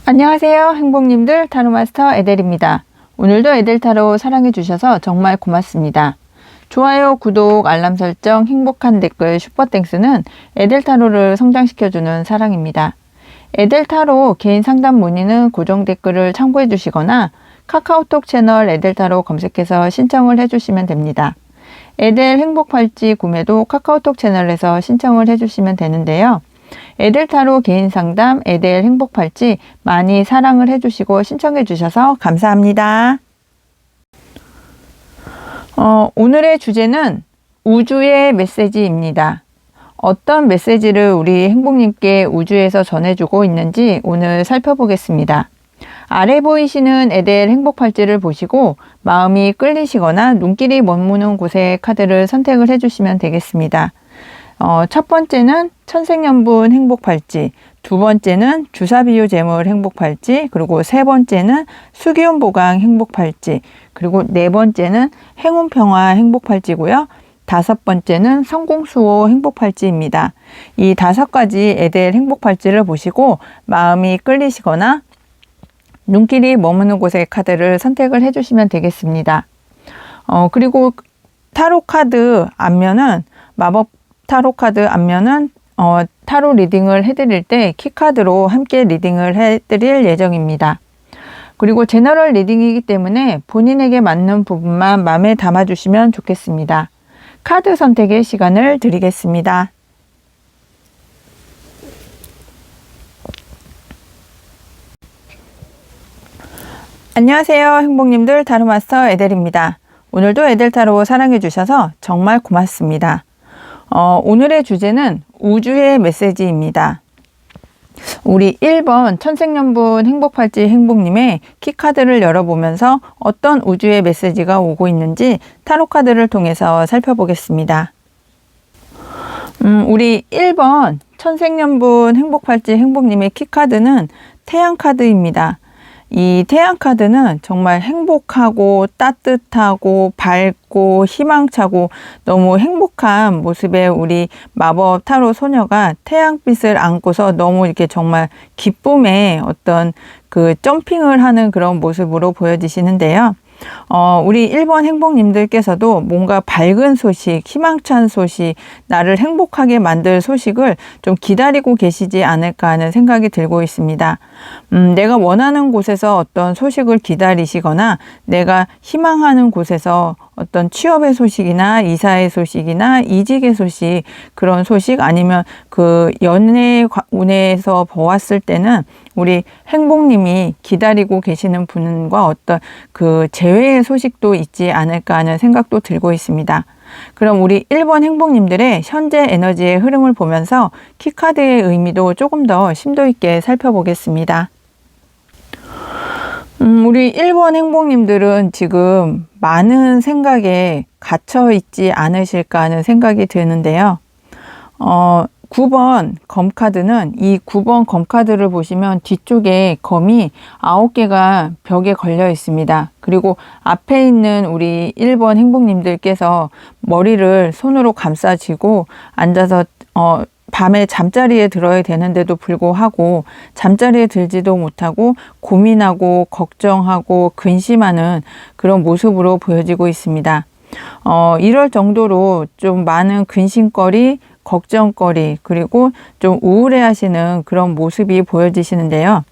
안녕하세요, 행복님들. 타로마스터 에델입니다. 오늘도 에델타로 사랑해주셔서 정말 고맙습니다. 좋아요, 구독, 알람 설정, 행복한 댓글, 슈퍼땡스는 에델타로를 성장시켜주는 사랑입니다. 에델타로 개인 상담 문의는 고정 댓글을 참고해 주시거나 카카오톡 채널 에델타로 검색해서 신청을 해주시면 됩니다. 에델 행복팔찌 구매도 카카오톡 채널에서 신청을 해주시면 되는데요. 에델타로 개인 상담, 에델 행복팔찌 많이 사랑을 해주시고 신청해 주셔서 감사합니다. 오늘의 주제는 우주의 메시지입니다. 어떤 메시지를 우리 행복님께 우주에서 전해주고 있는지 오늘 살펴보겠습니다. 아래 보이시는 에델 행복팔찌를 보시고 마음이 끌리시거나 눈길이 머무는 곳의 카드를 선택을 해주시면 되겠습니다. 첫 번째는 천생연분 행복팔찌, 두 번째는 주사비유 재물 행복팔찌, 그리고 세 번째는 수기운보강 행복팔찌, 그리고 네 번째는 행운평화 행복팔찌고요. 다섯 번째는 성공수호 행복팔찌입니다. 이 5가지 에델 행복팔찌를 보시고 마음이 끌리시거나 눈길이 머무는 곳의 카드를 선택을 해주시면 되겠습니다. 그리고 타로 카드 앞면은 마법 타로 카드 앞면은 타로 리딩을 해드릴 때 키카드로 함께 리딩을 해드릴 예정입니다. 그리고 제너럴 리딩이기 때문에 본인에게 맞는 부분만 마음에 담아주시면 좋겠습니다. 카드 선택의 시간을 드리겠습니다. 안녕하세요, 행복님들. 타로마스터 에델입니다. 오늘도 에델타로 사랑해주셔서 정말 고맙습니다. 오늘의 주제는 우주의 메시지입니다. 우리 1번 천생연분 행복팔찌 행복님의 키카드를 열어보면서 어떤 우주의 메시지가 오고 있는지 타로카드를 통해서 살펴보겠습니다. 우리 1번 천생연분 행복팔찌 행복님의 키카드는 태양카드입니다. 이 태양카드는 정말 행복하고 따뜻하고 밝고 희망차고 너무 행복한 모습의 우리 마법 타로 소녀가 태양빛을 안고서 너무 이렇게 정말 기쁨의 어떤 그 점핑을 하는 그런 모습으로 보여지시는데요. 우리 1번 행복님들께서도 뭔가 밝은 소식, 희망찬 소식, 나를 행복하게 만들 소식을 좀 기다리고 계시지 않을까 하는 생각이 들고 있습니다. 내가 원하는 곳에서 어떤 소식을 기다리시거나 내가 희망하는 곳에서 어떤 취업의 소식이나 이사의 소식이나 이직의 소식, 그런 소식 아니면 그 연애 운에서 보았을 때는 우리 행복님이 기다리고 계시는 분과 어떤 그 재회의 소식도 있지 않을까 하는 생각도 들고 있습니다. 그럼 우리 1번 행복님들의 현재 에너지의 흐름을 보면서 키카드의 의미도 조금 더 심도 있게 살펴보겠습니다. 우리 1번 행복님들은 지금 많은 생각에 갇혀 있지 않으실까 하는 생각이 드는데요. 9번 검카드는 이 9번 검카드를 보시면 뒤쪽에 검이 9개가 벽에 걸려 있습니다. 그리고 앞에 있는 우리 1번 행복님들께서 머리를 손으로 감싸쥐고 앉아서 밤에 잠자리에 들어야 되는데도 불구하고 잠자리에 들지도 못하고 고민하고 걱정하고 근심하는 그런 모습으로 보여지고 있습니다. 이럴 정도로 좀 많은 근심거리, 걱정거리, 그리고 좀 우울해하시는 그런 모습이 보여지시는데요.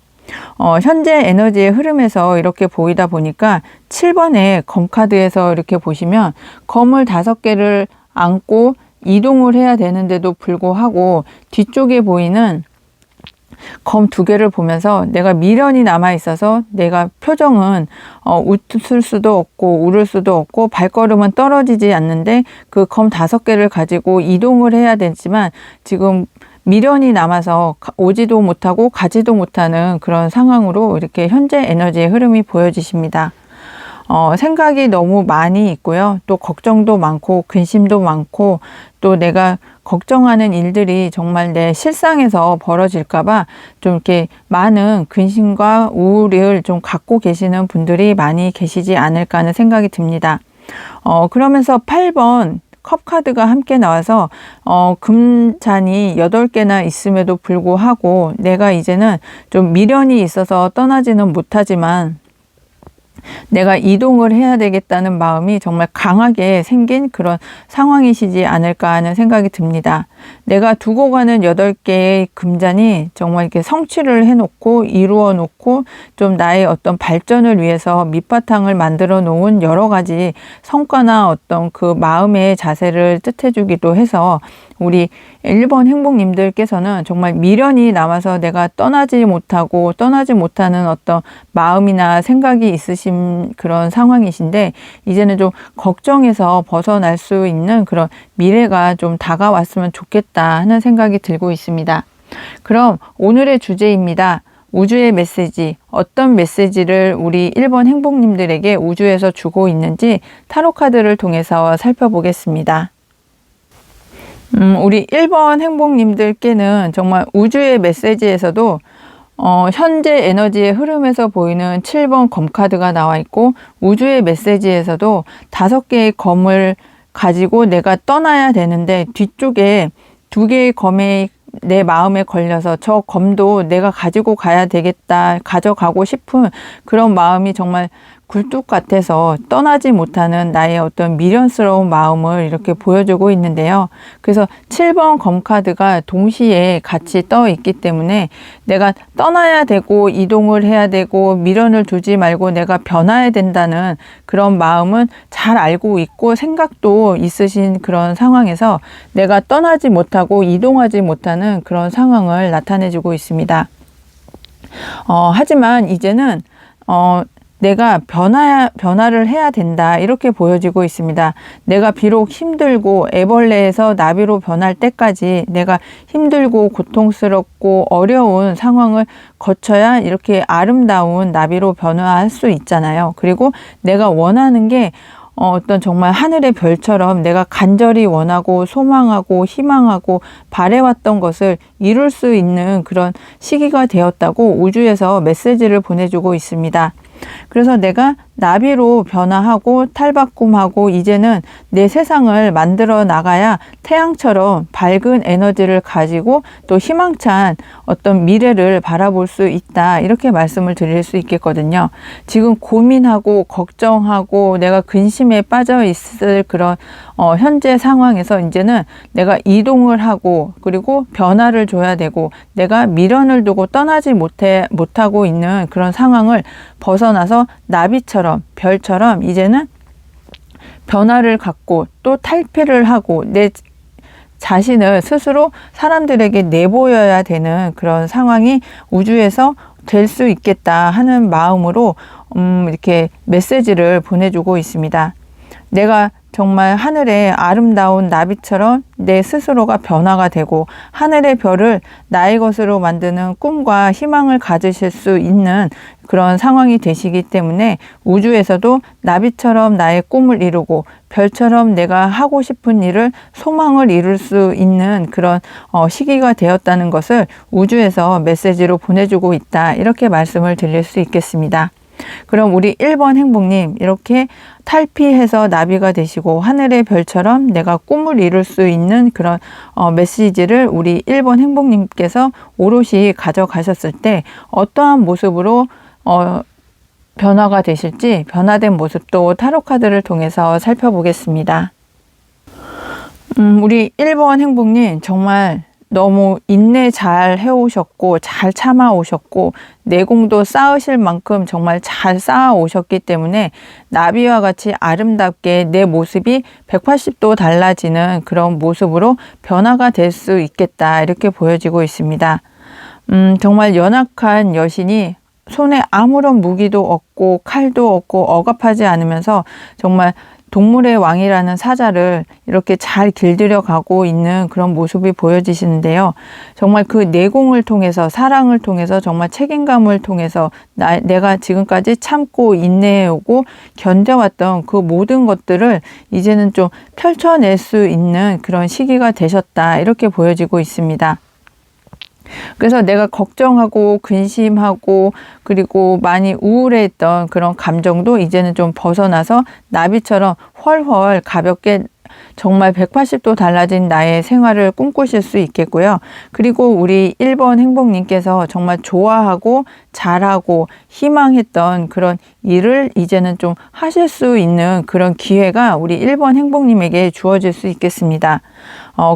현재 에너지의 흐름에서 이렇게 보이다 보니까 7번의 검카드에서 이렇게 보시면 검을 5개를 안고 이동을 해야 되는데도 불구하고 뒤쪽에 보이는 검 2개를 보면서 내가 미련이 남아 있어서 내가 표정은 웃을 수도 없고 울을 수도 없고 발걸음은 떨어지지 않는데 그 검 5개를 가지고 이동을 해야 되지만 지금 미련이 남아서 오지도 못하고 가지도 못하는 그런 상황으로 이렇게 현재 에너지의 흐름이 보여지십니다. 생각이 너무 많이 있고요. 또 걱정도 많고 근심도 많고 또 내가 걱정하는 일들이 정말 내 실상에서 벌어질까봐 좀 이렇게 많은 근심과 우울을 좀 갖고 계시는 분들이 많이 계시지 않을까 하는 생각이 듭니다. 그러면서 8번 컵 카드가 함께 나와서 금잔이 8개나 있음에도 불구하고 내가 이제는 좀 미련이 있어서 떠나지는 못하지만 내가 이동을 해야 되겠다는 마음이 정말 강하게 생긴 그런 상황이시지 않을까 하는 생각이 듭니다. 내가 두고 가는 8개의 금잔이 정말 이렇게 성취를 해놓고 이루어 놓고 좀 나의 어떤 발전을 위해서 밑바탕을 만들어 놓은 여러 가지 성과나 어떤 그 마음의 자세를 뜻해 주기도 해서 우리 1번 행복님들께서는 정말 미련이 남아서 내가 떠나지 못하는 어떤 마음이나 생각이 있으신 그런 상황이신데 이제는 좀 걱정에서 벗어날 수 있는 그런 미래가 좀 다가왔으면 좋겠다 하는 생각이 들고 있습니다. 그럼 오늘의 주제입니다. 우주의 메시지, 어떤 메시지를 우리 1번 행복님들에게 우주에서 주고 있는지 타로 카드를 통해서 살펴보겠습니다. 우리 1번 행복님들께는 정말 우주의 메시지에서도 현재 에너지의 흐름에서 보이는 7번 검 카드가 나와 있고 우주의 메시지에서도 5개의 검을 가지고 내가 떠나야 되는데 뒤쪽에 2개의 검에 내 마음에 걸려서 저 검도 내가 가지고 가야 되겠다, 가져가고 싶은 그런 마음이 정말 굴뚝 같아서 떠나지 못하는 나의 어떤 미련스러운 마음을 이렇게 보여주고 있는데요. 그래서 7번 검 카드가 동시에 같이 떠 있기 때문에 내가 떠나야 되고 이동을 해야 되고 미련을 두지 말고 내가 변화해야 된다는 그런 마음은 잘 알고 있고 생각도 있으신 그런 상황에서 내가 떠나지 못하고 이동하지 못하는 그런 상황을 나타내주고 있습니다. 하지만 이제는 내가 변화를 해야 된다 이렇게 보여지고 있습니다. 내가 비록 힘들고 애벌레에서 나비로 변할 때까지 내가 힘들고 고통스럽고 어려운 상황을 거쳐야 이렇게 아름다운 나비로 변화할 수 있잖아요. 그리고 내가 원하는 게 어떤 정말 하늘의 별처럼 내가 간절히 원하고 소망하고 희망하고 바래왔던 것을 이룰 수 있는 그런 시기가 되었다고 우주에서 메시지를 보내주고 있습니다. 그래서 내가 나비로 변화하고 탈바꿈하고 이제는 내 세상을 만들어 나가야 태양처럼 밝은 에너지를 가지고 또 희망찬 어떤 미래를 바라볼 수 있다 이렇게 말씀을 드릴 수 있겠거든요. 지금 고민하고 걱정하고 내가 근심에 빠져 있을 그런 현재 상황에서 이제는 내가 이동을 하고 그리고 변화를 줘야 되고 내가 미련을 두고 떠나지 못하고 있는 그런 상황을 벗어나서 나비처럼 별처럼 이제는 변화를 갖고 또 탈피를 하고 내 자신을 스스로 사람들에게 내보여야 되는 그런 상황이 우주에서 될 수 있겠다 하는 마음으로 이렇게 메시지를 보내주고 있습니다. 내가 정말 하늘의 아름다운 나비처럼 내 스스로가 변화가 되고 하늘의 별을 나의 것으로 만드는 꿈과 희망을 가지실 수 있는 그런 상황이 되시기 때문에 우주에서도 나비처럼 나의 꿈을 이루고 별처럼 내가 하고 싶은 일을 소망을 이룰 수 있는 그런 시기가 되었다는 것을 우주에서 메시지로 보내주고 있다 이렇게 말씀을 드릴 수 있겠습니다. 그럼 우리 1번 행복님 이렇게 탈피해서 나비가 되시고 하늘의 별처럼 내가 꿈을 이룰 수 있는 그런 메시지를 우리 1번 행복님께서 오롯이 가져가셨을 때 어떠한 모습으로 변화가 되실지 변화된 모습도 타로 카드를 통해서 살펴보겠습니다. 우리 1번 행복님 정말 너무 인내 잘 해오셨고 잘 참아오셨고 내공도 쌓으실 만큼 정말 잘 쌓아오셨기 때문에 나비와 같이 아름답게 내 모습이 180도 달라지는 그런 모습으로 변화가 될 수 있겠다 이렇게 보여지고 있습니다. 정말 연약한 여신이 손에 아무런 무기도 없고 칼도 없고 억압하지 않으면서 정말 동물의 왕이라는 사자를 이렇게 잘 길들여 가고 있는 그런 모습이 보여지시는데요. 정말 그 내공을 통해서 사랑을 통해서 정말 책임감을 통해서 내가 지금까지 참고 인내해오고 견뎌왔던 그 모든 것들을 이제는 좀 펼쳐낼 수 있는 그런 시기가 되셨다 이렇게 보여지고 있습니다. 그래서 내가 걱정하고 근심하고 그리고 많이 우울해했던 그런 감정도 이제는 좀 벗어나서 나비처럼 훨훨 가볍게 정말 180도 달라진 나의 생활을 꿈꾸실 수 있겠고요. 그리고 우리 1번 행복님께서 정말 좋아하고 잘하고 희망했던 그런 일을 이제는 좀 하실 수 있는 그런 기회가 우리 1번 행복님에게 주어질 수 있겠습니다.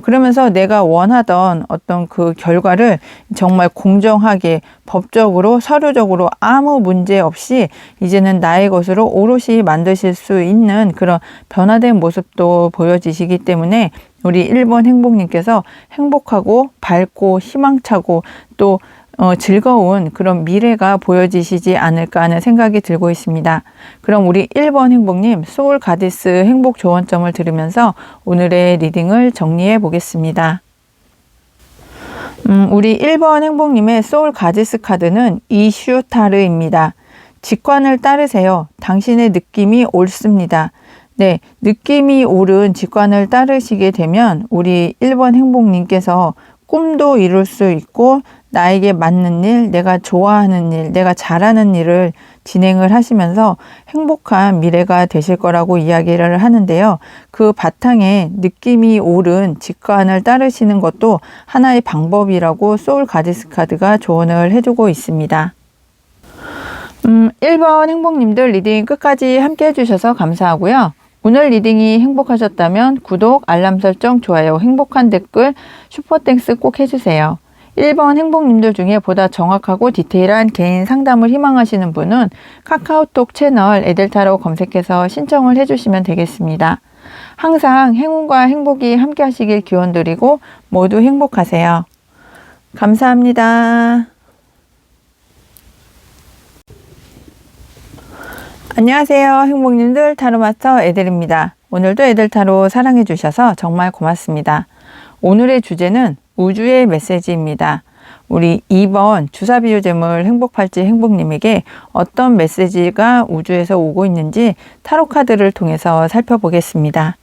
그러면서 내가 원하던 어떤 그 결과를 정말 공정하게 법적으로 서류적으로 아무 문제 없이 이제는 나의 것으로 오롯이 만드실 수 있는 그런 변화된 모습도 보여지시기 때문에 우리 1번 행복님께서 행복하고 밝고 희망차고 또 즐거운 그런 미래가 보여지시지 않을까 하는 생각이 들고 있습니다. 그럼 우리 1번 행복님 소울 가디스 행복 조언점을 들으면서 오늘의 리딩을 정리해 보겠습니다. 우리 1번 행복님의 소울 가디스 카드는 이슈타르입니다. 직관을 따르세요. 당신의 느낌이 옳습니다. 네, 느낌이 옳은 직관을 따르시게 되면 우리 1번 행복님께서 꿈도 이룰 수 있고 나에게 맞는 일, 내가 좋아하는 일, 내가 잘하는 일을 진행을 하시면서 행복한 미래가 되실 거라고 이야기를 하는데요. 그 바탕에 느낌이 옳은 직관을 따르시는 것도 하나의 방법이라고 소울 가디스 카드가 조언을 해주고 있습니다. 1번 행복님들 리딩 끝까지 함께 해주셔서 감사하고요. 오늘 리딩이 행복하셨다면 구독, 알람 설정, 좋아요, 행복한 댓글, 슈퍼땡스 꼭 해주세요. 1번 행복님들 중에 보다 정확하고 디테일한 개인 상담을 희망하시는 분은 카카오톡 채널 에델타로 검색해서 신청을 해주시면 되겠습니다. 항상 행운과 행복이 함께 하시길 기원드리고 모두 행복하세요. 감사합니다. 안녕하세요. 행복님들 타로마스터 에델입니다. 오늘도 에델타로 사랑해 주셔서 정말 고맙습니다. 오늘의 주제는 우주의 메시지입니다. 우리 2번 주사비유재물 행복팔찌 행복님에게 어떤 메시지가 우주에서 오고 있는지 타로 카드를 통해서 살펴보겠습니다.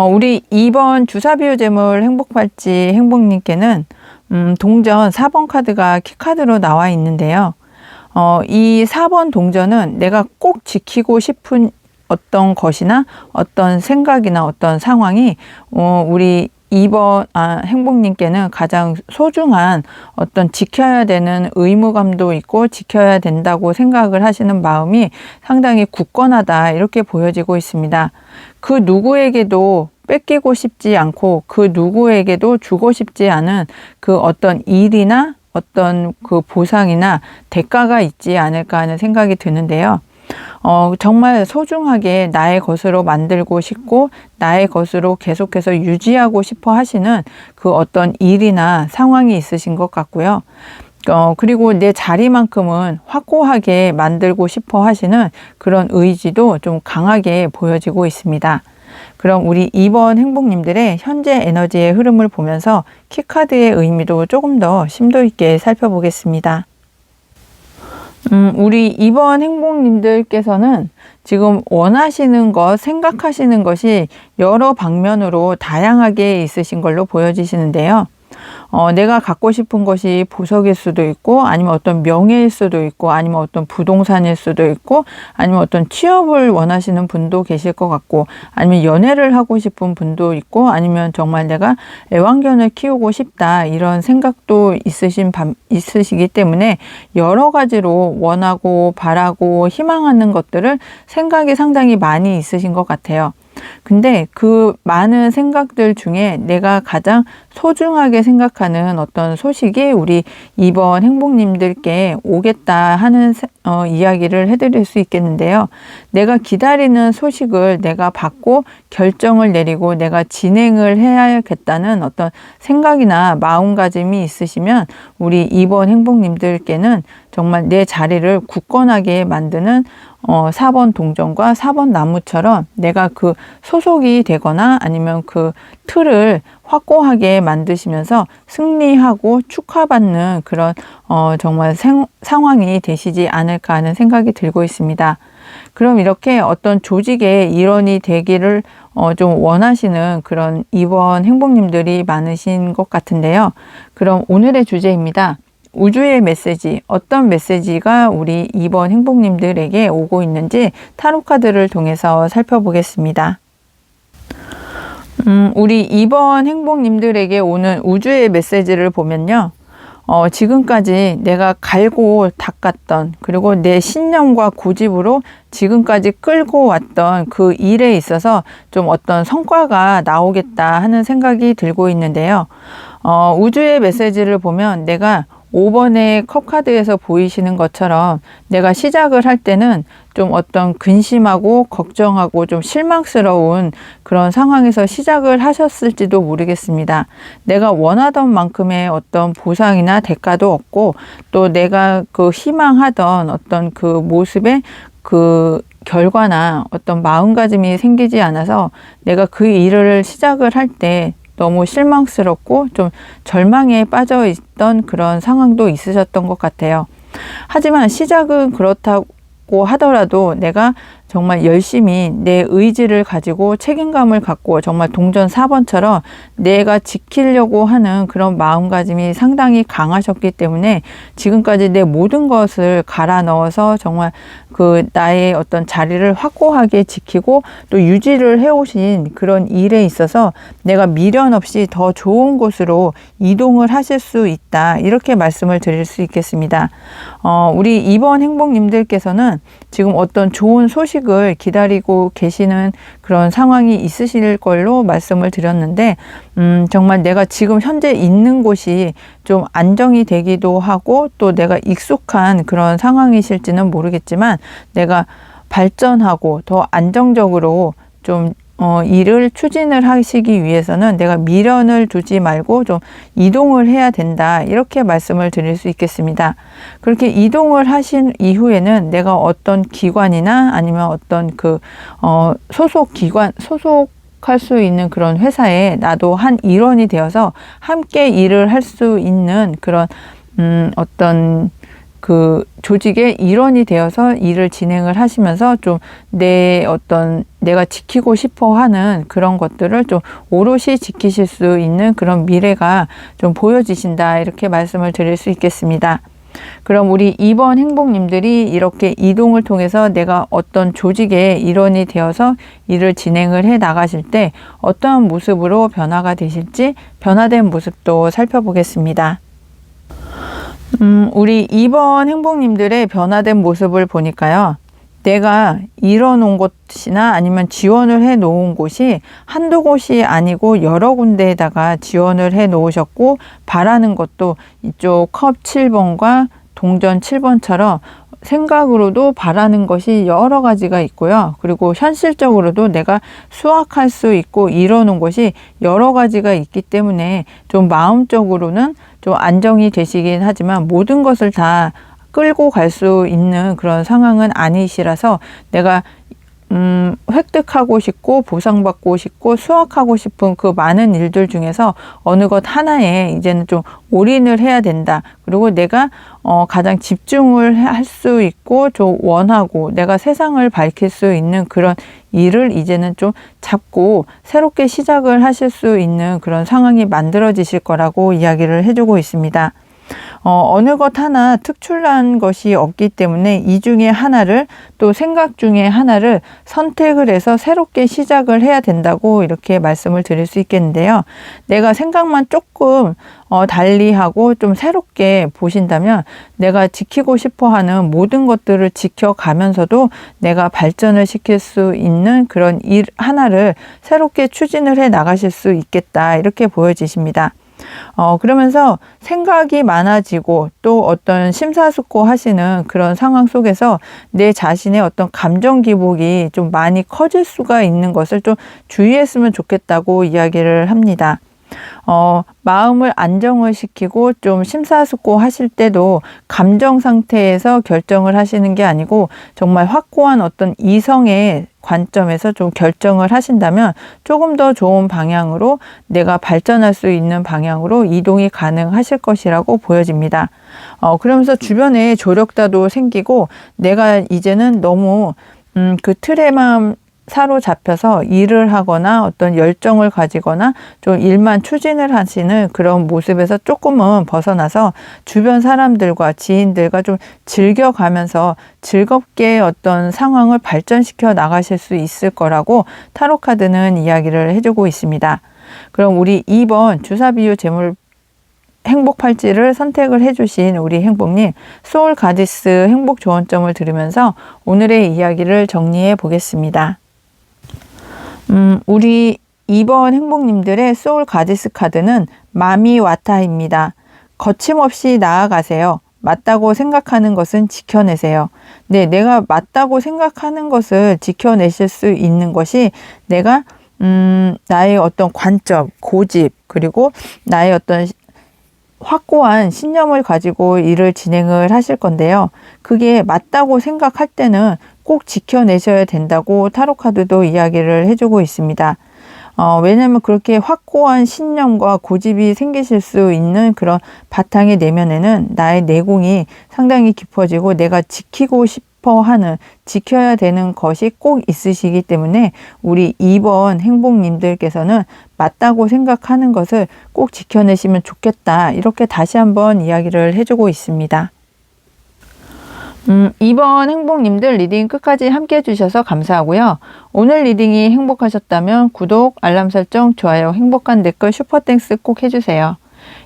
우리 2번 주사비유재물 행복팔찌 행복님께는 동전 4번 카드가 키카드로 나와 있는데요. 이 4번 동전은 내가 꼭 지키고 싶은 어떤 것이나 어떤 생각이나 어떤 상황이 우리 2번 행복님께는 가장 소중한 어떤 지켜야 되는 의무감도 있고 지켜야 된다고 생각을 하시는 마음이 상당히 굳건하다 이렇게 보여지고 있습니다. 그 누구에게도 뺏기고 싶지 않고 그 누구에게도 주고 싶지 않은 그 어떤 일이나 어떤 그 보상이나 대가가 있지 않을까 하는 생각이 드는데요. 정말 소중하게 나의 것으로 만들고 싶고 나의 것으로 계속해서 유지하고 싶어 하시는 그 어떤 일이나 상황이 있으신 것 같고요. 그리고 내 자리만큼은 확고하게 만들고 싶어 하시는 그런 의지도 좀 강하게 보여지고 있습니다. 그럼 우리 2번 행복님들의 현재 에너지의 흐름을 보면서 키카드의 의미도 조금 더 심도 있게 살펴보겠습니다. 우리 2번 행복님들께서는 지금 원하시는 것, 생각하시는 것이 여러 방면으로 다양하게 있으신 걸로 보여지시는데요. 내가 갖고 싶은 것이 보석일 수도 있고 아니면 어떤 명예일 수도 있고 아니면 어떤 부동산일 수도 있고 아니면 어떤 취업을 원하시는 분도 계실 것 같고 아니면 연애를 하고 싶은 분도 있고 아니면 정말 내가 애완견을 키우고 싶다 이런 생각도 있으시기 때문에 여러 가지로 원하고 바라고 희망하는 것들을 생각이 상당히 많이 있으신 것 같아요. 근데 그 많은 생각들 중에 내가 가장 소중하게 생각하는 어떤 소식이 우리 2번 행복님들께 오겠다 하는 이야기를 해드릴 수 있겠는데요. 내가 기다리는 소식을 내가 받고 결정을 내리고 내가 진행을 해야겠다는 어떤 생각이나 마음가짐이 있으시면 우리 2번 행복님들께는 정말 내 자리를 굳건하게 만드는 4번 동전과 4번 나무처럼 내가 그 소속이 되거나 아니면 그 틀을 확고하게 만드시면서 승리하고 축하받는 그런 정말 상황이 되시지 않을까 하는 생각이 들고 있습니다. 그럼 이렇게 어떤 조직의 일원이 되기를 좀 원하시는 그런 2번 행복님들이 많으신 것 같은데요. 그럼 오늘의 주제입니다. 우주의 메시지, 어떤 메시지가 우리 2번 행복님들에게 오고 있는지 타로카드를 통해서 살펴보겠습니다. 우리 2번 행복님들에게 오는 우주의 메시지를 보면요. 지금까지 내가 갈고 닦았던, 그리고 내 신념과 고집으로 지금까지 끌고 왔던 그 일에 있어서 좀 어떤 성과가 나오겠다 하는 생각이 들고 있는데요. 우주의 메시지를 보면 내가 5번의 컵카드에서 보이시는 것처럼 내가 시작을 할 때는 좀 어떤 근심하고 걱정하고 좀 실망스러운 그런 상황에서 시작을 하셨을지도 모르겠습니다. 내가 원하던 만큼의 어떤 보상이나 대가도 없고, 또 내가 그 희망하던 어떤 그 모습의 그 결과나 어떤 마음가짐이 생기지 않아서 내가 그 일을 시작을 할 때 너무 실망스럽고 좀 절망에 빠져 있던 그런 상황도 있으셨던 것 같아요. 하지만 시작은 그렇다고 하더라도 내가 정말 열심히 내 의지를 가지고 책임감을 갖고 정말 동전 4번처럼 내가 지키려고 하는 그런 마음가짐이 상당히 강하셨기 때문에 지금까지 내 모든 것을 갈아 넣어서 정말 그 나의 어떤 자리를 확고하게 지키고 또 유지를 해오신 그런 일에 있어서 내가 미련 없이 더 좋은 곳으로 이동을 하실 수 있다, 이렇게 말씀을 드릴 수 있겠습니다. 우리 2번 행복님들께서는 지금 어떤 좋은 소식을 기다리고 계시는 그런 상황이 있으실 걸로 말씀을 드렸는데, 정말 내가 지금 현재 있는 곳이 좀 안정이 되기도 하고 또 내가 익숙한 그런 상황이실지는 모르겠지만 내가 발전하고 더 안정적으로 좀 일을 추진을 하시기 위해서는 내가 미련을 두지 말고 좀 이동을 해야 된다, 이렇게 말씀을 드릴 수 있겠습니다. 그렇게 이동을 하신 이후에는 내가 어떤 기관이나 아니면 어떤 그 소속 기관, 소속할 수 있는 그런 회사에 나도 한 일원이 되어서 함께 일을 할 수 있는 그런 어떤 그 조직의 일원이 되어서 일을 진행을 하시면서 좀 내 어떤 내가 지키고 싶어 하는 그런 것들을 좀 오롯이 지키실 수 있는 그런 미래가 좀 보여지신다, 이렇게 말씀을 드릴 수 있겠습니다. 그럼 우리 2번 행복님들이 이렇게 이동을 통해서 내가 어떤 조직의 일원이 되어서 일을 진행을 해 나가실 때 어떠한 모습으로 변화가 되실지 변화된 모습도 살펴보겠습니다. 우리 2번 행복님들의 변화된 모습을 보니까요. 내가 이뤄놓은 곳이나 아니면 지원을 해 놓은 곳이 한두 곳이 아니고 여러 군데에다가 지원을 해 놓으셨고, 바라는 것도 이쪽 컵 7번과 동전 7번처럼 생각으로도 바라는 것이 여러 가지가 있고요. 그리고 현실적으로도 내가 수확할 수 있고 이뤄놓은 것이 여러 가지가 있기 때문에 좀 마음적으로는 좀 안정이 되시긴 하지만 모든 것을 다 끌고 갈 수 있는 그런 상황은 아니시라서 내가 획득하고 싶고 보상받고 싶고 수확하고 싶은 그 많은 일들 중에서 어느 것 하나에 이제는 좀 올인을 해야 된다. 그리고 내가 가장 집중을 할 수 있고 좀 원하고 내가 세상을 밝힐 수 있는 그런 일을 이제는 좀 잡고 새롭게 시작을 하실 수 있는 그런 상황이 만들어지실 거라고 이야기를 해주고 있습니다. 어느 것 하나 특출난 것이 없기 때문에 이 중에 하나를, 또 생각 중에 하나를 선택을 해서 새롭게 시작을 해야 된다고 이렇게 말씀을 드릴 수 있겠는데요. 내가 생각만 조금 달리하고 좀 새롭게 보신다면 내가 지키고 싶어하는 모든 것들을 지켜가면서도 내가 발전을 시킬 수 있는 그런 일 하나를 새롭게 추진을 해 나가실 수 있겠다, 이렇게 보여지십니다. 그러면서 생각이 많아지고 또 어떤 심사숙고하시는 그런 상황 속에서 내 자신의 어떤 감정 기복이 좀 많이 커질 수가 있는 것을 좀 주의했으면 좋겠다고 이야기를 합니다. 마음을 안정을 시키고 좀 심사숙고하실 때도 감정 상태에서 결정을 하시는 게 아니고 정말 확고한 어떤 이성의 관점에서 좀 결정을 하신다면 조금 더 좋은 방향으로 내가 발전할 수 있는 방향으로 이동이 가능하실 것이라고 보여집니다. 그러면서 주변에 조력자도 생기고 내가 이제는 너무 그 틀에만 사로잡혀서 일을 하거나 어떤 열정을 가지거나 좀 일만 추진을 하시는 그런 모습에서 조금은 벗어나서 주변 사람들과 지인들과 좀 즐겨가면서 즐겁게 어떤 상황을 발전시켜 나가실 수 있을 거라고 타로 카드는 이야기를 해주고 있습니다. 그럼 우리 2번 주사비유 재물 행복 팔찌를 선택을 해주신 우리 행복님, 소울 가디스 행복 조언점을 들으면서 오늘의 이야기를 정리해 보겠습니다. 우리 2번 행복님들의 소울 가디스 카드는 마미와타입니다. 거침없이 나아가세요. 맞다고 생각하는 것은 지켜내세요. 네, 내가 맞다고 생각하는 것을 지켜내실 수 있는 것이 내가 나의 어떤 관점, 고집, 그리고 나의 어떤 확고한 신념을 가지고 일을 진행을 하실 건데요. 그게 맞다고 생각할 때는 꼭 지켜내셔야 된다고 타로카드도 이야기를 해주고 있습니다. 왜냐하면 그렇게 확고한 신념과 고집이 생기실 수 있는 그런 바탕의 내면에는 나의 내공이 상당히 깊어지고 내가 지키고 싶어 하는, 지켜야 되는 것이 꼭 있으시기 때문에 우리 2번 행복님들께서는 맞다고 생각하는 것을 꼭 지켜내시면 좋겠다. 이렇게 다시 한번 이야기를 해주고 있습니다. 2번 행복님들 리딩 끝까지 함께 해주셔서 감사하고요. 오늘 리딩이 행복하셨다면 구독, 알람 설정, 좋아요, 행복한 댓글, 슈퍼땡스 꼭 해주세요.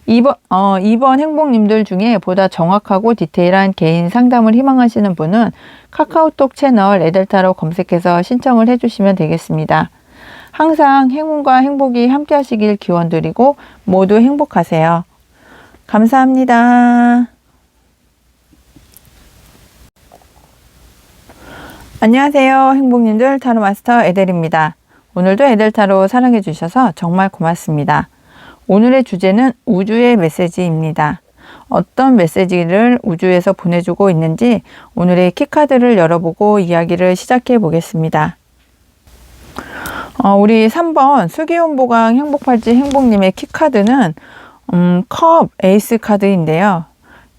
2번 행복님들 중에 보다 정확하고 디테일한 개인 상담을 희망하시는 분은 카카오톡 채널 에델타로 검색해서 신청을 해주시면 되겠습니다. 항상 행운과 행복이 함께 하시길 기원드리고 모두 행복하세요. 감사합니다. 안녕하세요. 행복님들 타로마스터 에델입니다. 오늘도 에델타로 사랑해 주셔서 정말 고맙습니다. 오늘의 주제는 우주의 메시지입니다. 어떤 메시지를 우주에서 보내주고 있는지 오늘의 키카드를 열어보고 이야기를 시작해 보겠습니다. 우리 3번 수기혼보강 행복팔찌 행복님의 키카드는 컵 에이스 카드인데요.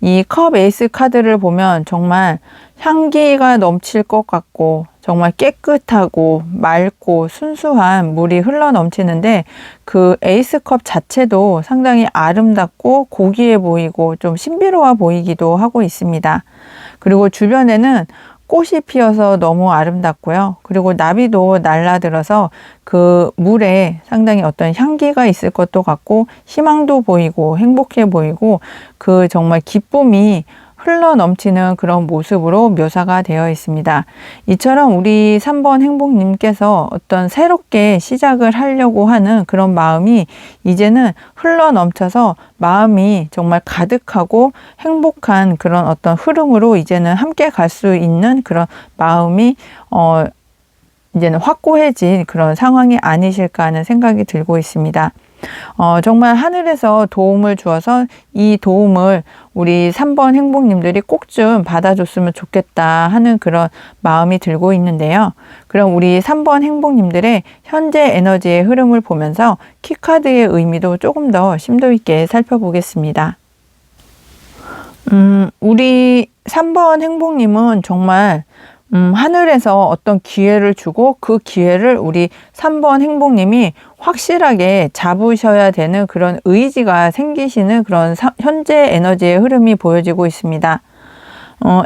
이 컵 에이스 카드를 보면 정말 향기가 넘칠 것 같고 정말 깨끗하고 맑고 순수한 물이 흘러 넘치는데 그 에이스컵 자체도 상당히 아름답고 고귀해 보이고 좀 신비로워 보이기도 하고 있습니다. 그리고 주변에는 꽃이 피어서 너무 아름답고요. 그리고 나비도 날라들어서 그 물에 상당히 어떤 향기가 있을 것도 같고 희망도 보이고 행복해 보이고 그 정말 기쁨이 흘러 넘치는 그런 모습으로 묘사가 되어 있습니다. 이처럼 우리 3번 행복님께서 어떤 새롭게 시작을 하려고 하는 그런 마음이 이제는 흘러 넘쳐서 마음이 정말 가득하고 행복한 그런 어떤 흐름으로 이제는 함께 갈 수 있는 그런 마음이 이제는 확고해진 그런 상황이 아니실까 하는 생각이 들고 있습니다. 정말 하늘에서 도움을 주어서 이 도움을 우리 3번 행복님들이 꼭 좀 받아줬으면 좋겠다 하는 그런 마음이 들고 있는데요. 그럼 우리 3번 행복님들의 현재 에너지의 흐름을 보면서 키카드의 의미도 조금 더 심도 있게 살펴보겠습니다. 우리 3번 행복님은 정말 하늘에서 어떤 기회를 주고 그 기회를 우리 3번 행복님이 확실하게 잡으셔야 되는 그런 의지가 생기시는 그런 현재 에너지의 흐름이 보여지고 있습니다.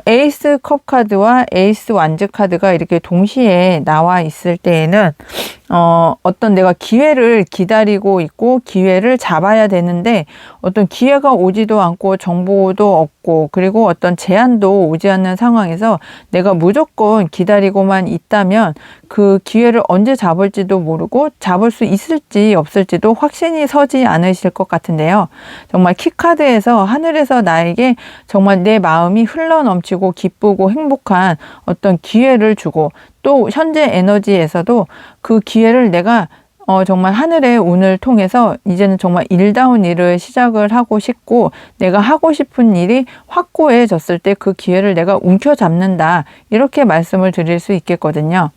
에이스 컵 카드와 에이스 완즈 카드가 이렇게 동시에 나와 있을 때에는 어떤 내가 기회를 기다리고 있고 기회를 잡아야 되는데 어떤 기회가 오지도 않고 정보도 없고 그리고 어떤 제안도 오지 않는 상황에서 내가 무조건 기다리고만 있다면 그 기회를 언제 잡을지도 모르고 잡을 수 있을지 없을지도 확신이 서지 않으실 것 같은데요. 정말 키카드에서 하늘에서 나에게 정말 내 마음이 흘러넘치고 기쁘고 행복한 어떤 기회를 주고 또 현재 에너지에서도 그 기회를 내가 정말 하늘의 운을 통해서 이제는 정말 일다운 일을 시작을 하고 싶고 내가 하고 싶은 일이 확고해졌을 때 그 기회를 내가 움켜잡는다 이렇게 말씀을 드릴 수 있겠거든요.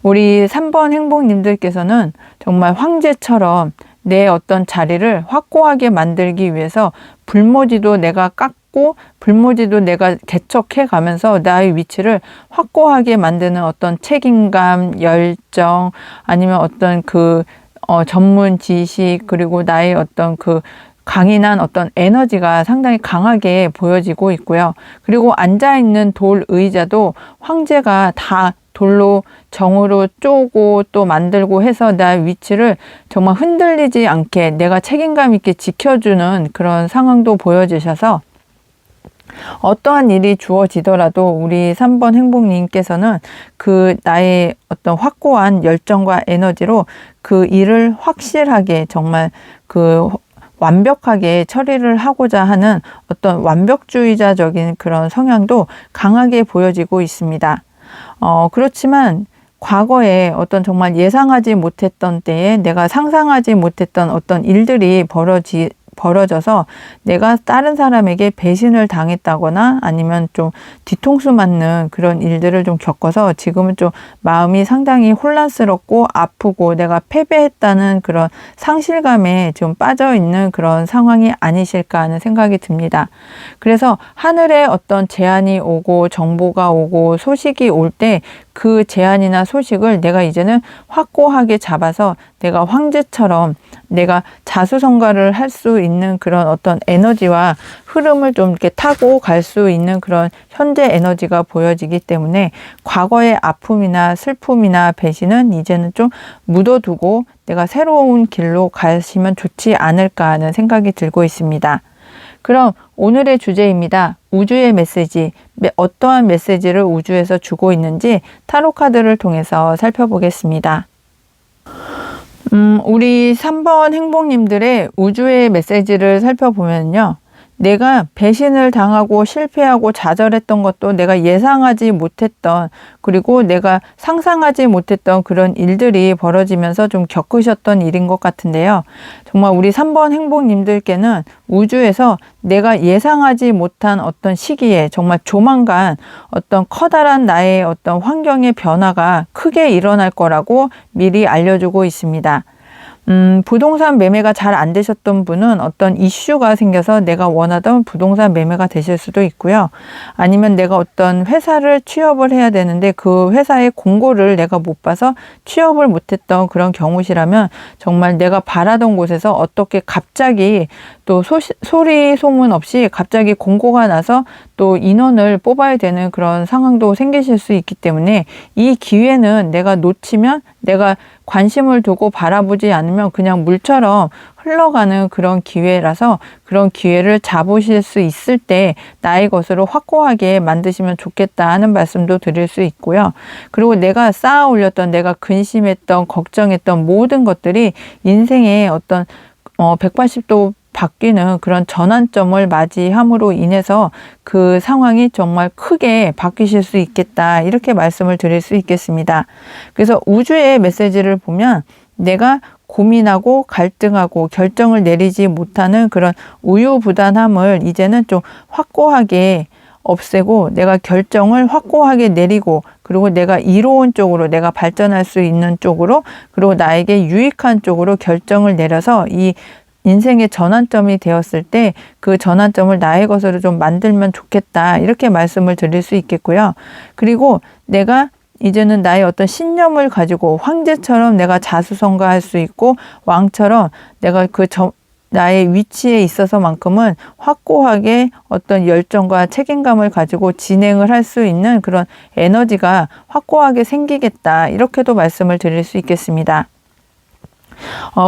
우리 3번 행복님들께서는 정말 황제처럼 내 어떤 자리를 확고하게 만들기 위해서 불모지도 내가 찾고 불모지도 내가 개척해 가면서 나의 위치를 확고하게 만드는 어떤 책임감, 열정, 아니면 어떤 전문 지식, 그리고 나의 어떤 강인한 어떤 에너지가 상당히 강하게 보여지고 있고요. 그리고 앉아있는 돌 의자도 황제가 다 돌로 정으로 쪼고 또 만들고 해서 나의 위치를 정말 흔들리지 않게 내가 책임감 있게 지켜주는 그런 상황도 보여주셔서 어떠한 일이 주어지더라도 우리 3번 행복님께서는 나의 어떤 확고한 열정과 에너지로 그 일을 확실하게 정말 완벽하게 처리를 하고자 하는 어떤 완벽주의자적인 그런 성향도 강하게 보여지고 있습니다. 그렇지만 과거에 어떤 정말 예상하지 못했던 때에 내가 상상하지 못했던 어떤 일들이 벌어져서 내가 다른 사람에게 배신을 당했다거나 아니면 좀 뒤통수 맞는 그런 일들을 좀 겪어서 지금은 좀 마음이 상당히 혼란스럽고 아프고 내가 패배했다는 그런 상실감에 좀 빠져 있는 그런 상황이 아니실까 하는 생각이 듭니다. 그래서 하늘에 어떤 제안이 오고 정보가 오고 소식이 올 때 그 제안이나 소식을 내가 이제는 확고하게 잡아서 내가 황제처럼 내가 자수성가를 할 수 있는 그런 어떤 에너지와 흐름을 좀 이렇게 타고 갈 수 있는 그런 현재 에너지가 보여지기 때문에 과거의 아픔이나 슬픔이나 배신은 이제는 좀 묻어두고 내가 새로운 길로 가시면 좋지 않을까 하는 생각이 들고 있습니다. 그럼 오늘의 주제입니다. 우주의 메시지, 어떠한 메시지를 우주에서 주고 있는지 타로 카드를 통해서 살펴보겠습니다. 우리 3번 행복님들의 우주의 메시지를 살펴보면요. 내가 배신을 당하고 실패하고 좌절했던 것도 내가 예상하지 못했던, 그리고 내가 상상하지 못했던 그런 일들이 벌어지면서 좀 겪으셨던 일인 것 같은데요. 정말 우리 3번 행복님들께는 우주에서 내가 예상하지 못한 어떤 시기에 정말 조만간 어떤 커다란 나의 어떤 환경의 변화가 크게 일어날 거라고 미리 알려주고 있습니다. 부동산 매매가 잘 안 되셨던 분은 어떤 이슈가 생겨서 내가 원하던 부동산 매매가 되실 수도 있고요. 아니면 내가 어떤 회사를 취업을 해야 되는데 그 회사의 공고를 내가 못 봐서 취업을 못했던 그런 경우시라면 정말 내가 바라던 곳에서 어떻게 갑자기 또 소리 소문 없이 갑자기 공고가 나서 또 인원을 뽑아야 되는 그런 상황도 생기실 수 있기 때문에 이 기회는 내가 놓치면 내가 관심을 두고 바라보지 않으면 그냥 물처럼 흘러가는 그런 기회라서 그런 기회를 잡으실 수 있을 때 나의 것으로 확고하게 만드시면 좋겠다 하는 말씀도 드릴 수 있고요. 그리고 내가 쌓아 올렸던 내가 근심했던 걱정했던 모든 것들이 인생의 어떤 180도 바뀌는 그런 전환점을 맞이함으로 인해서 그 상황이 정말 크게 바뀌실 수 있겠다, 이렇게 말씀을 드릴 수 있겠습니다. 그래서 우주의 메시지를 보면 내가 고민하고 갈등하고 결정을 내리지 못하는 그런 우유부단함을 이제는 좀 확고하게 없애고 내가 결정을 확고하게 내리고, 그리고 내가 이로운 쪽으로 내가 발전할 수 있는 쪽으로, 그리고 나에게 유익한 쪽으로 결정을 내려서 이 인생의 전환점이 되었을 때 그 전환점을 나의 것으로 좀 만들면 좋겠다, 이렇게 말씀을 드릴 수 있겠고요. 그리고 내가 이제는 나의 어떤 신념을 가지고 황제처럼 내가 자수성가할 수 있고 왕처럼 내가 나의 위치에 있어서만큼은 확고하게 어떤 열정과 책임감을 가지고 진행을 할 수 있는 그런 에너지가 확고하게 생기겠다, 이렇게도 말씀을 드릴 수 있겠습니다.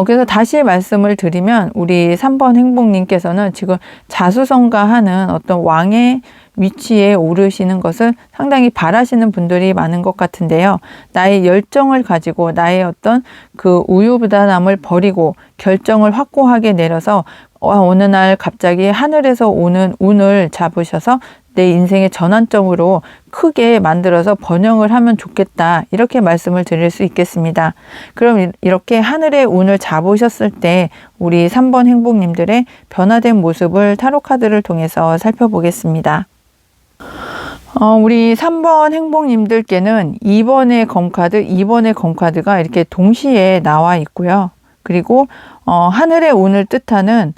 그래서 다시 말씀을 드리면 우리 3번 행복님께서는 지금 자수성가하는 어떤 왕의 위치에 오르시는 것을 상당히 바라시는 분들이 많은 것 같은데요. 나의 열정을 가지고 나의 어떤 그 우유부단함을 버리고 결정을 확고하게 내려서 어느 날 갑자기 하늘에서 오는 운을 잡으셔서 내 인생의 전환점으로 크게 만들어서 번영을 하면 좋겠다, 이렇게 말씀을 드릴 수 있겠습니다. 그럼 이렇게 하늘의 운을 잡으셨을 때 우리 3번 행복님들의 변화된 모습을 타로 카드를 통해서 살펴보겠습니다. 우리 3번 행복님들께는 2번의 검카드, 2번의 검카드가 이렇게 동시에 나와 있고요. 그리고 하늘의 운을 뜻하는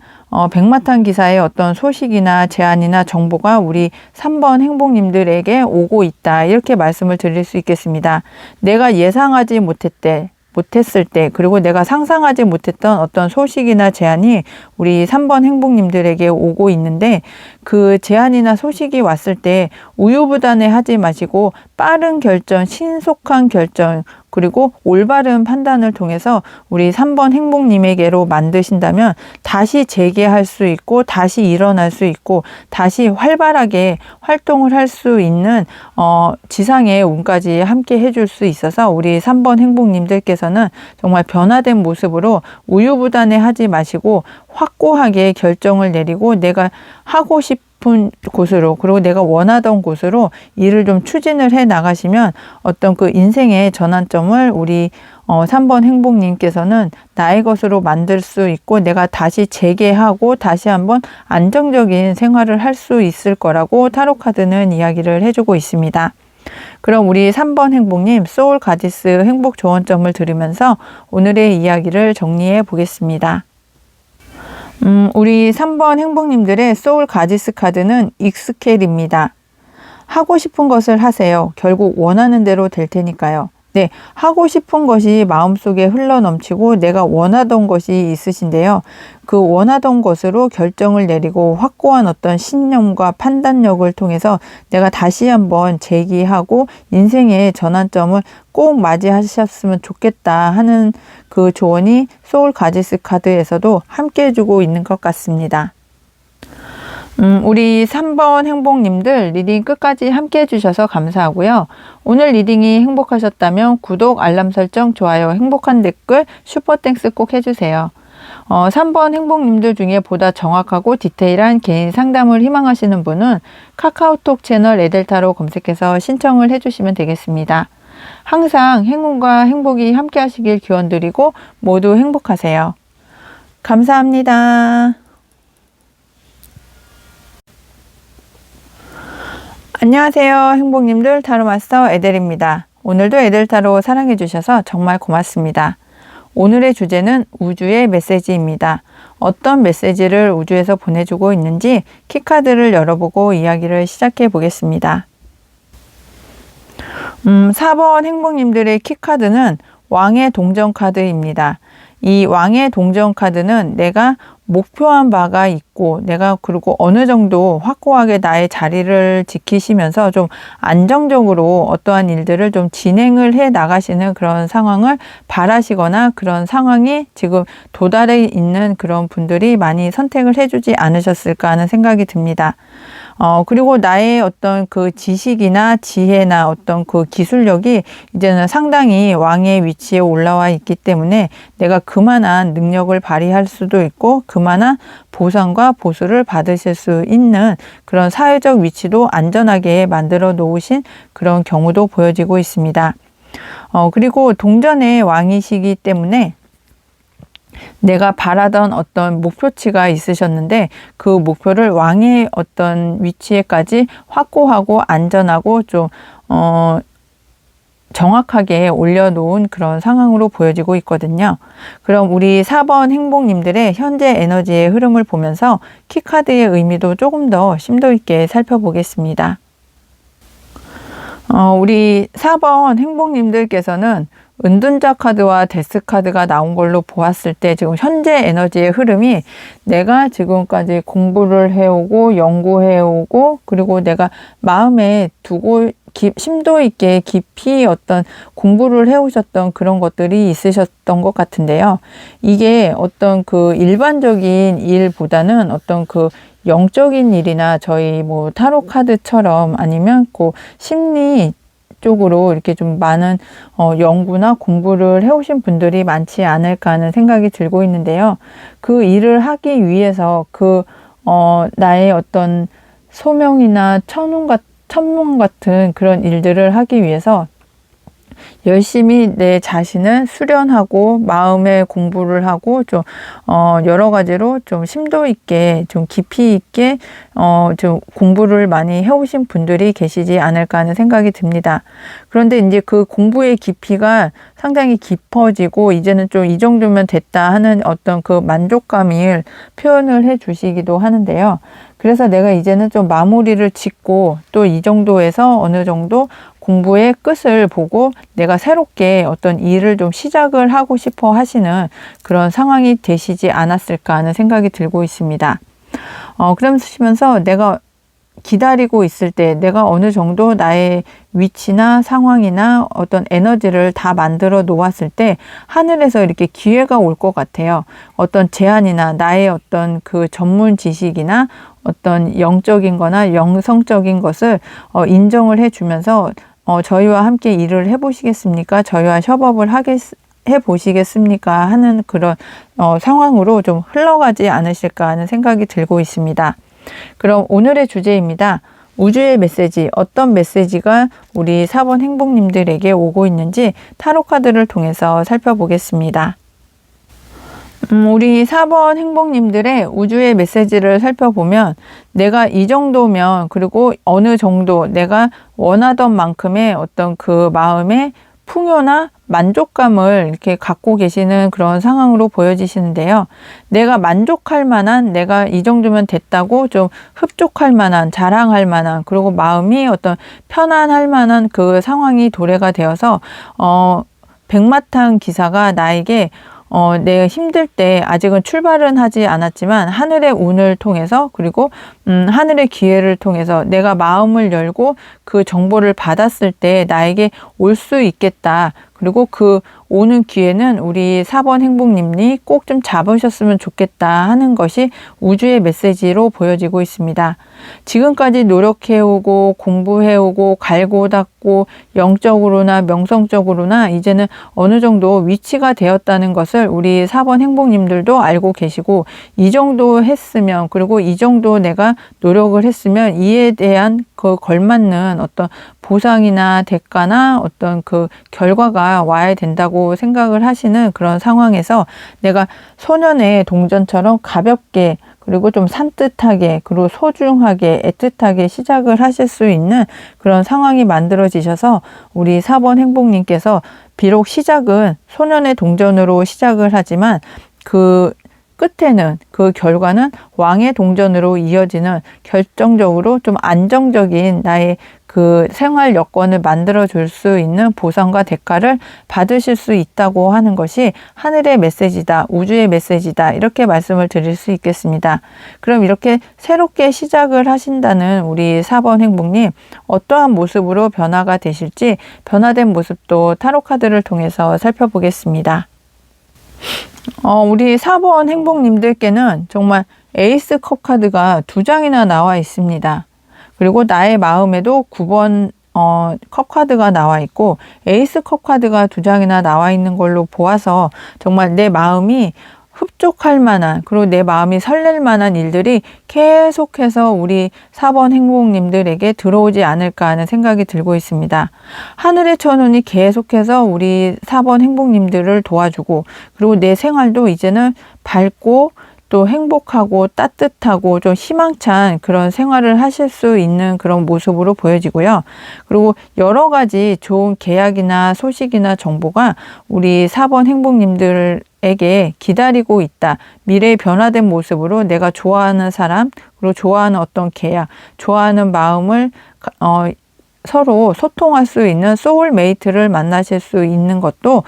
백마탄 기사의 어떤 소식이나 제안이나 정보가 우리 3번 행복님들에게 오고 있다. 이렇게 말씀을 드릴 수 있겠습니다. 내가 예상하지 못했을 때, 그리고 내가 상상하지 못했던 어떤 소식이나 제안이 우리 3번 행복님들에게 오고 있는데, 그 제안이나 소식이 왔을 때 우유부단해 하지 마시고 빠른 결정, 신속한 결정, 그리고 올바른 판단을 통해서 우리 3번 행복님에게로 만드신다면 다시 재개할 수 있고, 다시 일어날 수 있고, 다시 활발하게 활동을 할 수 있는 지상의 운까지 함께 해줄 수 있어서 우리 3번 행복님들께서는 정말 변화된 모습으로 우유부단해 하지 마시고 확고하게 결정을 내리고 내가 하고 싶은 곳으로, 그리고 내가 원하던 곳으로 일을 좀 추진을 해 나가시면 어떤 그 인생의 전환점을 우리 3번 행복님께서는 나의 것으로 만들 수 있고, 내가 다시 재개하고 다시 한번 안정적인 생활을 할 수 있을 거라고 타로카드는 이야기를 해주고 있습니다. 그럼 우리 3번 행복님 소울 가디스 행복 조언점을 들으면서 오늘의 이야기를 정리해 보겠습니다. 우리 3번 행복님들의 소울 가디스 카드는 익스켈입니다. 하고 싶은 것을 하세요. 결국 원하는 대로 될 테니까요. 네, 하고 싶은 것이 마음속에 흘러넘치고 내가 원하던 것이 있으신데요. 그 원하던 것으로 결정을 내리고 확고한 어떤 신념과 판단력을 통해서 내가 다시 한번 재기하고 인생의 전환점을 꼭 맞이하셨으면 좋겠다 하는 그 조언이 소울 가디스 카드에서도 함께 해주고 있는 것 같습니다. 우리 3번 행복님들 리딩 끝까지 함께 해주셔서 감사하고요. 오늘 리딩이 행복하셨다면 구독, 알람 설정, 좋아요, 행복한 댓글, 슈퍼땡스 꼭 해주세요. 3번 행복님들 중에 보다 정확하고 디테일한 개인 상담을 희망하시는 분은 카카오톡 채널 에델타로 검색해서 신청을 해주시면 되겠습니다. 항상 행운과 행복이 함께 하시길 기원드리고 모두 행복하세요. 감사합니다. 안녕하세요. 행복님들, 타로마스터 에델입니다. 오늘도 에델타로 사랑해 주셔서 정말 고맙습니다. 오늘의 주제는 우주의 메시지입니다. 어떤 메시지를 우주에서 보내주고 있는지 키카드를 열어보고 이야기를 시작해 보겠습니다. 4번 행복님들의 키카드는 왕의 동전 카드입니다. 이 왕의 동전 카드는 내가 목표한 바가 있고 내가 그리고 어느 정도 확고하게 나의 자리를 지키시면서 좀 안정적으로 어떠한 일들을 좀 진행을 해 나가시는 그런 상황을 바라시거나 그런 상황이 지금 도달해 있는 그런 분들이 많이 선택을 해주지 않으셨을까 하는 생각이 듭니다. 그리고 나의 어떤 그 지식이나 지혜나 어떤 그 기술력이 이제는 상당히 왕의 위치에 올라와 있기 때문에 내가 그만한 능력을 발휘할 수도 있고 그만한 보상과 보수를 받으실 수 있는 그런 사회적 위치도 안전하게 만들어 놓으신 그런 경우도 보여지고 있습니다. 그리고 동전의 왕이시기 때문에 내가 바라던 어떤 목표치가 있으셨는데 그 목표를 왕의 어떤 위치에까지 확고하고 안전하고 좀 정확하게 올려놓은 그런 상황으로 보여지고 있거든요. 그럼 우리 4번 행복님들의 현재 에너지의 흐름을 보면서 키카드의 의미도 조금 더 심도 있게 살펴보겠습니다. 우리 4번 행복님들께서는 은둔자 카드와 데스 카드가 나온 걸로 보았을 때 지금 현재 에너지의 흐름이 내가 지금까지 공부를 해오고 연구해오고 그리고 내가 마음에 두고 심도 있게 깊이 어떤 공부를 해오셨던 그런 것들이 있으셨던 것 같은데요. 이게 어떤 그 일반적인 일보다는 어떤 그 영적인 일이나 저희 뭐 타로 카드처럼 아니면 그 심리 쪽으로 이렇게 좀 많은 연구나 공부를 해오신 분들이 많지 않을까 하는 생각이 들고 있는데요. 그 일을 하기 위해서 나의 어떤 소명이나 천문 같은 그런 일들을 하기 위해서 열심히 내 자신을 수련하고 마음의 공부를 하고 좀 여러 가지로 좀 심도 있게 좀 깊이 있게 좀 공부를 많이 해오신 분들이 계시지 않을까 하는 생각이 듭니다. 그런데 이제 그 공부의 깊이가 상당히 깊어지고 이제는 좀 이 정도면 됐다 하는 어떤 그 만족감을 표현을 해 주시기도 하는데요. 그래서 내가 이제는 좀 마무리를 짓고 또 이 정도에서 어느 정도 공부의 끝을 보고 내가 새롭게 어떤 일을 좀 시작을 하고 싶어 하시는 그런 상황이 되시지 않았을까 하는 생각이 들고 있습니다. 그러면서 내가 기다리고 있을 때 내가 어느 정도 나의 위치나 상황이나 어떤 에너지를 다 만들어 놓았을 때 하늘에서 이렇게 기회가 올 것 같아요. 어떤 제안이나 나의 어떤 그 전문 지식이나 어떤 영적인 거나 영성적인 것을 인정을 해주면서 저희와 함께 일을 해보시겠습니까? 저희와 협업을 해보시겠습니까? 하는 그런 상황으로 좀 흘러가지 않으실까 하는 생각이 들고 있습니다. 그럼 오늘의 주제입니다. 우주의 메시지, 어떤 메시지가 우리 4번 행복님들에게 오고 있는지 타로 카드를 통해서 살펴보겠습니다. 우리 4번 행복님들의 우주의 메시지를 살펴보면 내가 이 정도면 그리고 어느 정도 내가 원하던 만큼의 어떤 그 마음의 풍요나 만족감을 이렇게 갖고 계시는 그런 상황으로 보여지시는데요. 내가 만족할 만한, 내가 이 정도면 됐다고 좀 흡족할 만한, 자랑할 만한, 그리고 마음이 어떤 편안할 만한 그 상황이 도래가 되어서 백마탄 기사가 나에게 내가 힘들 때 아직은 출발은 하지 않았지만 하늘의 운을 통해서 그리고 하늘의 기회를 통해서 내가 마음을 열고 그 정보를 받았을 때 나에게 올 수 있겠다. 그리고 그 오는 기회는 우리 4번 행복님이 꼭 좀 잡으셨으면 좋겠다 하는 것이 우주의 메시지로 보여지고 있습니다. 지금까지 노력해오고 공부해오고 갈고 닦고 영적으로나 명성적으로나 이제는 어느 정도 위치가 되었다는 것을 우리 4번 행복님들도 알고 계시고 이 정도 했으면 그리고 이 정도 내가 노력을 했으면 이에 대한 그 걸맞는 어떤 보상이나 대가나 어떤 그 결과가 와야 된다고 생각을 하시는 그런 상황에서 내가 소년의 동전처럼 가볍게 그리고 좀 산뜻하게 그리고 소중하게 애틋하게 시작을 하실 수 있는 그런 상황이 만들어지셔서 우리 4번 행복님께서 비록 시작은 소년의 동전으로 시작을 하지만 그 끝에는 그 결과는 왕의 동전으로 이어지는 결정적으로 좀 안정적인 나의 그 생활 여건을 만들어 줄 수 있는 보상과 대가를 받으실 수 있다고 하는 것이 하늘의 메시지다, 우주의 메시지다 이렇게 말씀을 드릴 수 있겠습니다. 그럼 이렇게 새롭게 시작을 하신다는 우리 4번 행복님 어떠한 모습으로 변화가 되실지 변화된 모습도 타로 카드를 통해서 살펴보겠습니다. 우리 4번 행복님들께는 정말 에이스 컵 카드가 2장이나 나와 있습니다. 그리고 나의 마음에도 9번 컵 카드가 나와 있고 에이스 컵 카드가 2장이나 나와 있는 걸로 보아서 정말 내 마음이 흡족할 만한 그리고 내 마음이 설렐 만한 일들이 계속해서 우리 4번 행복님들에게 들어오지 않을까 하는 생각이 들고 있습니다. 하늘의 천운이 계속해서 우리 4번 행복님들을 도와주고 그리고 내 생활도 이제는 밝고 또 행복하고 따뜻하고 좀 희망찬 그런 생활을 하실 수 있는 그런 모습으로 보여지고요. 그리고 여러 가지 좋은 계약이나 소식이나 정보가 우리 4번 행복님들에게 기다리고 있다. 미래의 변화된 모습으로 내가 좋아하는 사람, 그리고 좋아하는 어떤 계약, 좋아하는 마음을 서로 소통할 수 있는 소울메이트를 만나실 수 있는 것도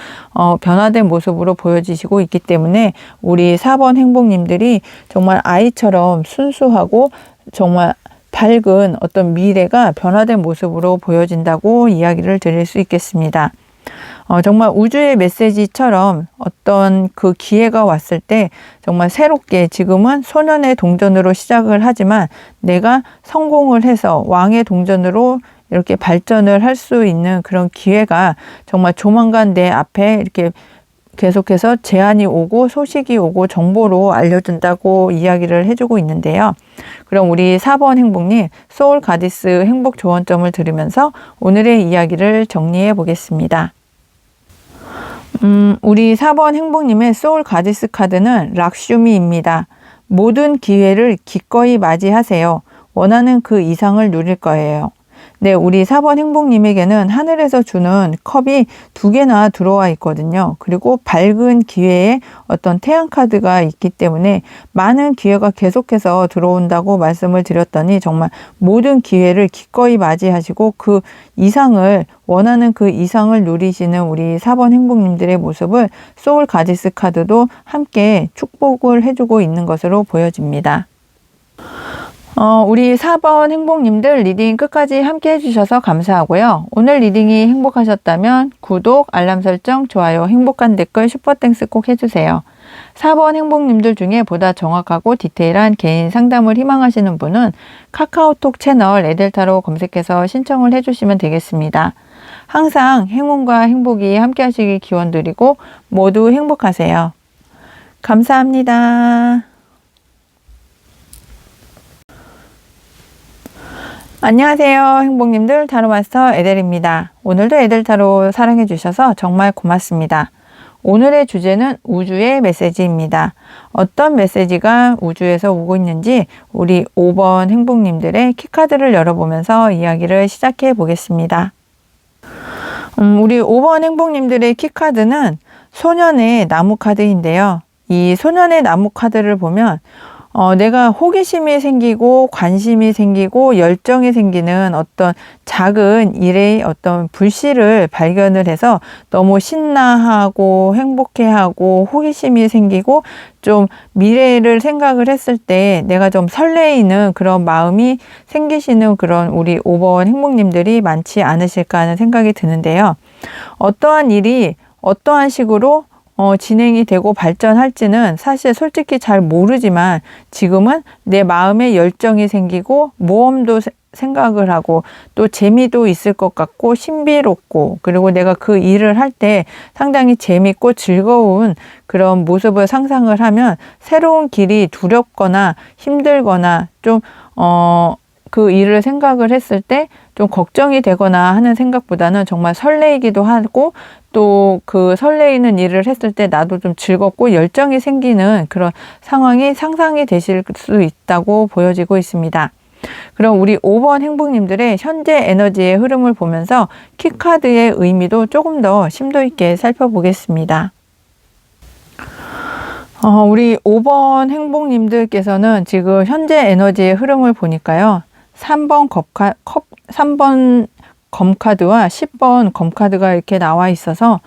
변화된 모습으로 보여지시고 있기 때문에 우리 4번 행복님들이 정말 아이처럼 순수하고 정말 밝은 어떤 미래가 변화된 모습으로 보여진다고 이야기를 드릴 수 있겠습니다. 정말 우주의 메시지처럼 어떤 그 기회가 왔을 때 정말 새롭게 지금은 소년의 동전으로 시작을 하지만 내가 성공을 해서 왕의 동전으로 이렇게 발전을 할 수 있는 그런 기회가 정말 조만간 내 앞에 이렇게 계속해서 제안이 오고 소식이 오고 정보로 알려준다고 이야기를 해주고 있는데요. 그럼 우리 4번 행복님 소울 가디스 행복 조언점을 들으면서 오늘의 이야기를 정리해 보겠습니다. 우리 4번 행복님의 소울 가디스 카드는 락슈미입니다. 모든 기회를 기꺼이 맞이하세요. 원하는 그 이상을 누릴 거예요. 네, 우리 4번 행복님에게는 하늘에서 주는 컵이 2개나 들어와 있거든요. 그리고 밝은 기회에 어떤 태양 카드가 있기 때문에 많은 기회가 계속해서 들어온다고 말씀을 드렸더니 정말 모든 기회를 기꺼이 맞이하시고 그 이상을 원하는 그 이상을 누리시는 우리 4번 행복님들의 모습을 소울 가디스 카드도 함께 축복을 해주고 있는 것으로 보여집니다. 우리 4번 행복님들 리딩 끝까지 함께 해주셔서 감사하고요. 오늘 리딩이 행복하셨다면 구독, 알람 설정, 좋아요, 행복한 댓글, 슈퍼땡스 꼭 해주세요. 4번 행복님들 중에 보다 정확하고 디테일한 개인 상담을 희망하시는 분은 카카오톡 채널 에델타로 검색해서 신청을 해주시면 되겠습니다. 항상 행운과 행복이 함께 하시길 기원드리고 모두 행복하세요. 감사합니다. 안녕하세요 행복님들, 타로마스터 에델입니다. 오늘도 에델타로 사랑해 주셔서 정말 고맙습니다. 오늘의 주제는 우주의 메시지입니다. 어떤 메시지가 우주에서 오고 있는지 우리 5번 행복님들의 키카드를 열어보면서 이야기를 시작해 보겠습니다. 우리 5번 행복님들의 키카드는 소년의 나무 카드인데요. 이 소년의 나무 카드를 보면 내가 호기심이 생기고 관심이 생기고 열정이 생기는 어떤 작은 일의 어떤 불씨를 발견을 해서 너무 신나하고 행복해하고 호기심이 생기고 좀 미래를 생각을 했을 때 내가 좀 설레이는 그런 마음이 생기시는 그런 우리 5번 행복님들이 많지 않으실까 하는 생각이 드는데요. 어떠한 일이 어떠한 식으로 진행이 되고 발전할지는 사실 솔직히 잘 모르지만 지금은 내 마음에 열정이 생기고 모험도 생각을 하고 또 재미도 있을 것 같고 신비롭고 그리고 내가 그 일을 할 때 상당히 재밌고 즐거운 그런 모습을 상상을 하면 새로운 길이 두렵거나 힘들거나 좀 그 일을 생각을 했을 때 좀 걱정이 되거나 하는 생각보다는 정말 설레이기도 하고 또 그 설레이는 일을 했을 때 나도 좀 즐겁고 열정이 생기는 그런 상황이 상상이 되실 수 있다고 보여지고 있습니다. 그럼 우리 5번 행복님들의 현재 에너지의 흐름을 보면서 키카드의 의미도 조금 더 심도 있게 살펴보겠습니다. 우리 5번 행복님들께서는 지금 현재 에너지의 흐름을 보니까요. 3번 검카드와 10번 검카드가 이렇게 나와 있어서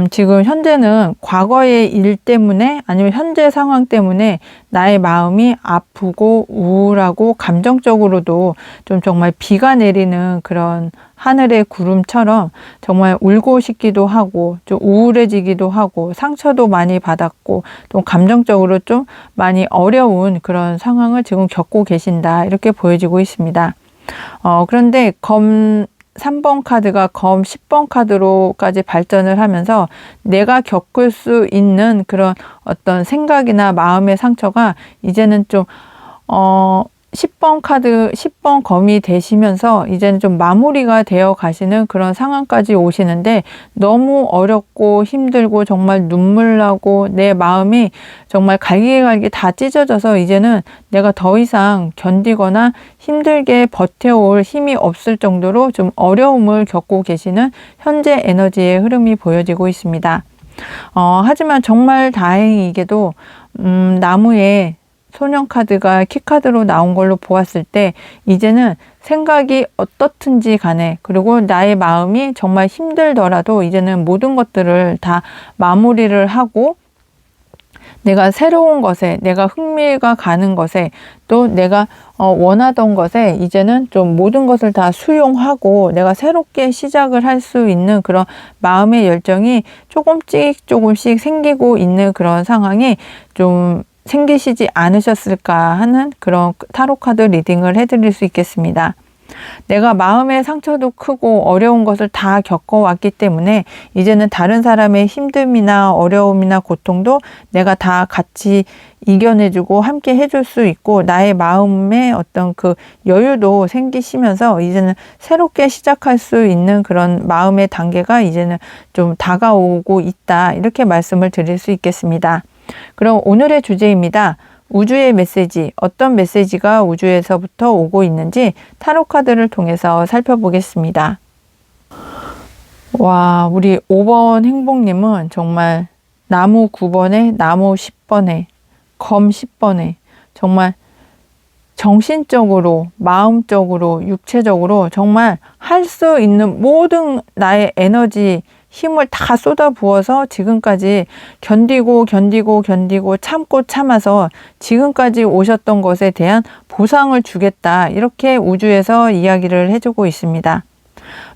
지금 현재는 과거의 일 때문에 아니면 현재 상황 때문에 나의 마음이 아프고 우울하고 감정적으로도 좀 정말 비가 내리는 그런 하늘의 구름처럼 정말 울고 싶기도 하고 좀 우울해지기도 하고 상처도 많이 받았고 또 감정적으로 좀 많이 어려운 그런 상황을 지금 겪고 계신다 이렇게 보여지고 있습니다. 그런데 3번 카드가 검 10번 카드로까지 발전을 하면서 내가 겪을 수 있는 그런 어떤 생각이나 마음의 상처가 이제는 좀 10번 검이 되시면서 이제는 좀 마무리가 되어 가시는 그런 상황까지 오시는데 너무 어렵고 힘들고 정말 눈물 나고 내 마음이 정말 갈기갈기 다 찢어져서 이제는 내가 더 이상 견디거나 힘들게 버텨올 힘이 없을 정도로 좀 어려움을 겪고 계시는 현재 에너지의 흐름이 보여지고 있습니다. 하지만 정말 다행이게도 나무에 소년 카드가 키카드로 나온 걸로 보았을 때 이제는 생각이 어떻든지 간에 그리고 나의 마음이 정말 힘들더라도 이제는 모든 것들을 다 마무리를 하고 내가 새로운 것에 내가 흥미가 가는 것에 또 내가 원하던 것에 이제는 좀 모든 것을 다 수용하고 내가 새롭게 시작을 할 수 있는 그런 마음의 열정이 조금씩 생기고 있는 그런 상황이 좀 생기시지 않으셨을까 하는 그런 타로카드 리딩을 해드릴 수 있겠습니다. 내가 마음의 상처도 크고 어려운 것을 다 겪어왔기 때문에 이제는 다른 사람의 힘듦이나 어려움이나 고통도 내가 다 같이 이겨내주고 함께 해줄 수 있고 나의 마음의 어떤 그 여유도 생기시면서 이제는 새롭게 시작할 수 있는 그런 마음의 단계가 이제는 좀 다가오고 있다. 이렇게 말씀을 드릴 수 있겠습니다. 그럼 오늘의 주제입니다. 우주의 메시지, 어떤 메시지가 우주에서부터 오고 있는지 타로 카드를 통해서 살펴보겠습니다. 와, 우리 5번 행복님은 정말 나무 9번에 나무 10번에 검 10번에 정말 정신적으로, 마음적으로, 육체적으로 정말 할 수 있는 모든 나의 에너지, 힘을 다 쏟아부어서 지금까지 견디고 참고 참아서 지금까지 오셨던 것에 대한 보상을 주겠다. 이렇게 우주에서 이야기를 해주고 있습니다.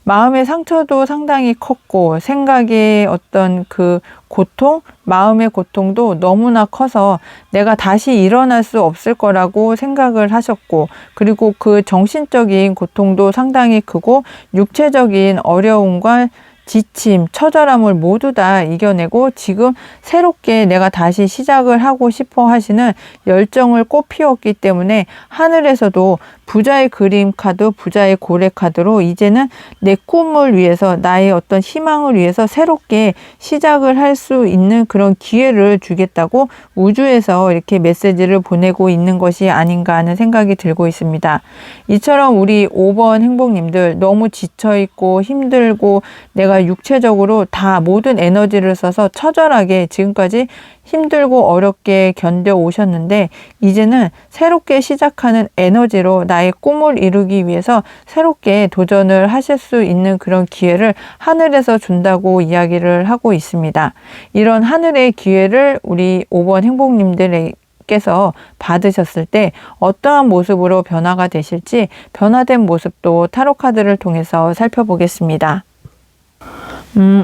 마음의 상처도 상당히 컸고 생각의 어떤 그 고통, 마음의 고통도 너무나 커서 내가 다시 일어날 수 없을 거라고 생각을 하셨고 그리고 그 정신적인 고통도 상당히 크고 육체적인 어려움과 지침, 처절함을 모두 다 이겨내고 지금 새롭게 내가 다시 시작을 하고 싶어 하시는 열정을 꽃피웠기 때문에 하늘에서도 부자의 그림 카드, 부자의 고래 카드로 이제는 내 꿈을 위해서 나의 어떤 희망을 위해서 새롭게 시작을 할 수 있는 그런 기회를 주겠다고 우주에서 이렇게 메시지를 보내고 있는 것이 아닌가 하는 생각이 들고 있습니다. 이처럼 우리 5번 행복님들 너무 지쳐있고 힘들고 내가 육체적으로 다 모든 에너지를 써서 처절하게 지금까지 힘들고 어렵게 견뎌 오셨는데 이제는 새롭게 시작하는 에너지로 나의 꿈을 이루기 위해서 새롭게 도전을 하실 수 있는 그런 기회를 하늘에서 준다고 이야기를 하고 있습니다. 이런 하늘의 기회를 우리 5번 행복님들에게서 받으셨을 때 어떠한 모습으로 변화가 되실지 변화된 모습도 타로 카드를 통해서 살펴보겠습니다.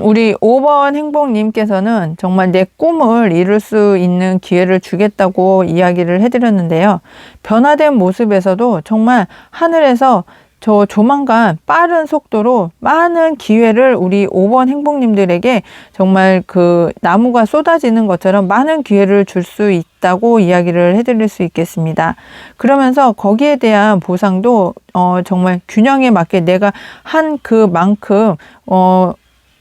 우리 5번 행복님께서는 정말 내 꿈을 이룰 수 있는 기회를 주겠다고 이야기를 해드렸는데요. 변화된 모습에서도 정말 하늘에서 저 조만간 빠른 속도로 많은 기회를 우리 5번 행복님들에게 정말 그 나무가 쏟아지는 것처럼 많은 기회를 줄 수 있다고 이야기를 해드릴 수 있겠습니다. 그러면서 거기에 대한 보상도 정말 균형에 맞게 내가 한 그만큼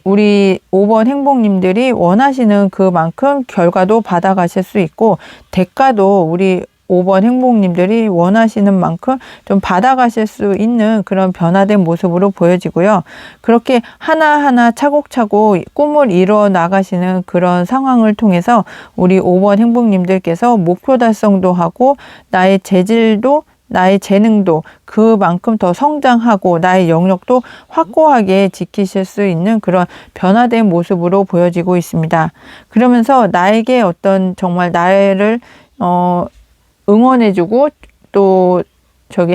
우리 5번 행복님들이 원하시는 그만큼 결과도 받아가실 수 있고 대가도 우리 5번 행복님들이 원하시는 만큼 좀 받아가실 수 있는 그런 변화된 모습으로 보여지고요. 그렇게 하나하나 차곡차곡 꿈을 이루어 나가시는 그런 상황을 통해서 우리 5번 행복님들께서 목표 달성도 하고 나의 재질도 나의 재능도 그만큼 더 성장하고 나의 영역도 확고하게 지키실 수 있는 그런 변화된 모습으로 보여지고 있습니다. 그러면서 나에게 어떤 정말 나를 응원해주고 또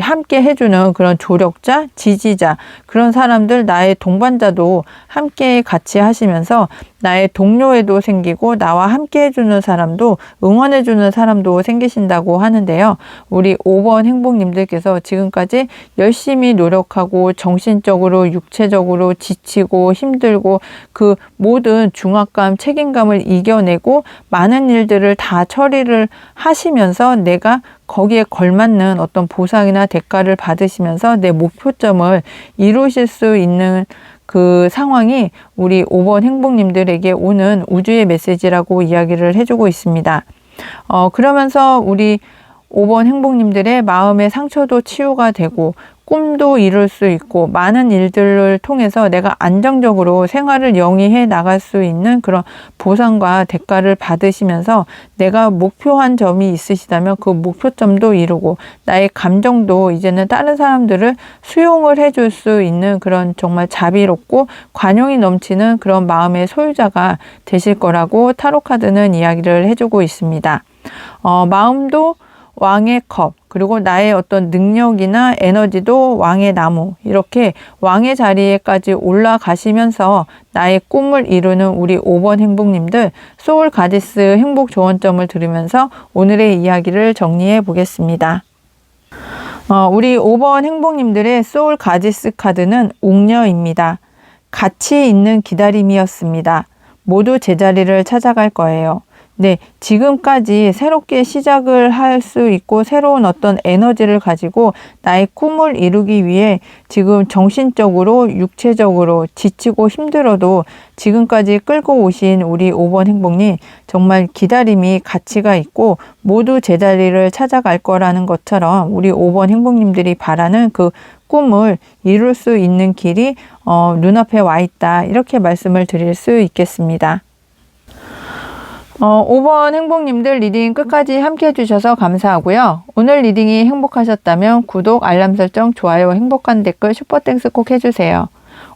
함께 해주는 그런 조력자, 지지자, 그런 사람들, 나의 동반자도 함께 같이 하시면서 나의 동료애도 생기고 나와 함께 해주는 사람도 응원해주는 사람도 생기신다고 하는데요. 우리 5번 행복님들께서 지금까지 열심히 노력하고 정신적으로, 육체적으로 지치고 힘들고 그 모든 중압감, 책임감을 이겨내고 많은 일들을 다 처리를 하시면서 내가 거기에 걸맞는 어떤 보상이나 대가를 받으시면서 내 목표점을 이루실 수 있는 그 상황이 우리 5번 행복님들에게 오는 우주의 메시지라고 이야기를 해주고 있습니다. 그러면서 우리 5번 행복님들의 마음의 상처도 치유가 되고 꿈도 이룰 수 있고 많은 일들을 통해서 내가 안정적으로 생활을 영위해 나갈 수 있는 그런 보상과 대가를 받으시면서 내가 목표한 점이 있으시다면 그 목표점도 이루고 나의 감정도 이제는 다른 사람들을 수용을 해줄 수 있는 그런 정말 자비롭고 관용이 넘치는 그런 마음의 소유자가 되실 거라고 타로 카드는 이야기를 해주고 있습니다. 마음도 왕의 컵, 그리고 나의 어떤 능력이나 에너지도 왕의 나무, 이렇게 왕의 자리에까지 올라가시면서 나의 꿈을 이루는 우리 5번 행복님들, 소울 가디스 행복 조언점을 들으면서 오늘의 이야기를 정리해 보겠습니다. 우리 5번 행복님들의 소울 가지스 카드는 옥녀입니다. 가치 있는 기다림이었습니다. 모두 제자리를 찾아갈 거예요. 네, 지금까지 새롭게 시작을 할 수 있고 새로운 어떤 에너지를 가지고 나의 꿈을 이루기 위해 지금 정신적으로 육체적으로 지치고 힘들어도 지금까지 끌고 오신 우리 5번 행복님, 정말 기다림이 가치가 있고 모두 제자리를 찾아갈 거라는 것처럼 우리 5번 행복님들이 바라는 그 꿈을 이룰 수 있는 길이 눈앞에 와 있다, 이렇게 말씀을 드릴 수 있겠습니다. 5번 행복님들 리딩 끝까지 함께 해주셔서 감사하고요. 오늘 리딩이 행복하셨다면 구독, 알람 설정, 좋아요, 행복한 댓글, 슈퍼땡스 꼭 해주세요.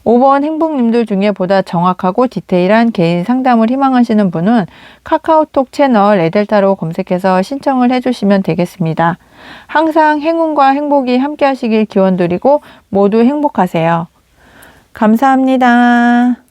5번 행복님들 중에 보다 정확하고 디테일한 개인 상담을 희망하시는 분은 카카오톡 채널 에델타로 검색해서 신청을 해주시면 되겠습니다. 항상 행운과 행복이 함께 하시길 기원드리고 모두 행복하세요. 감사합니다.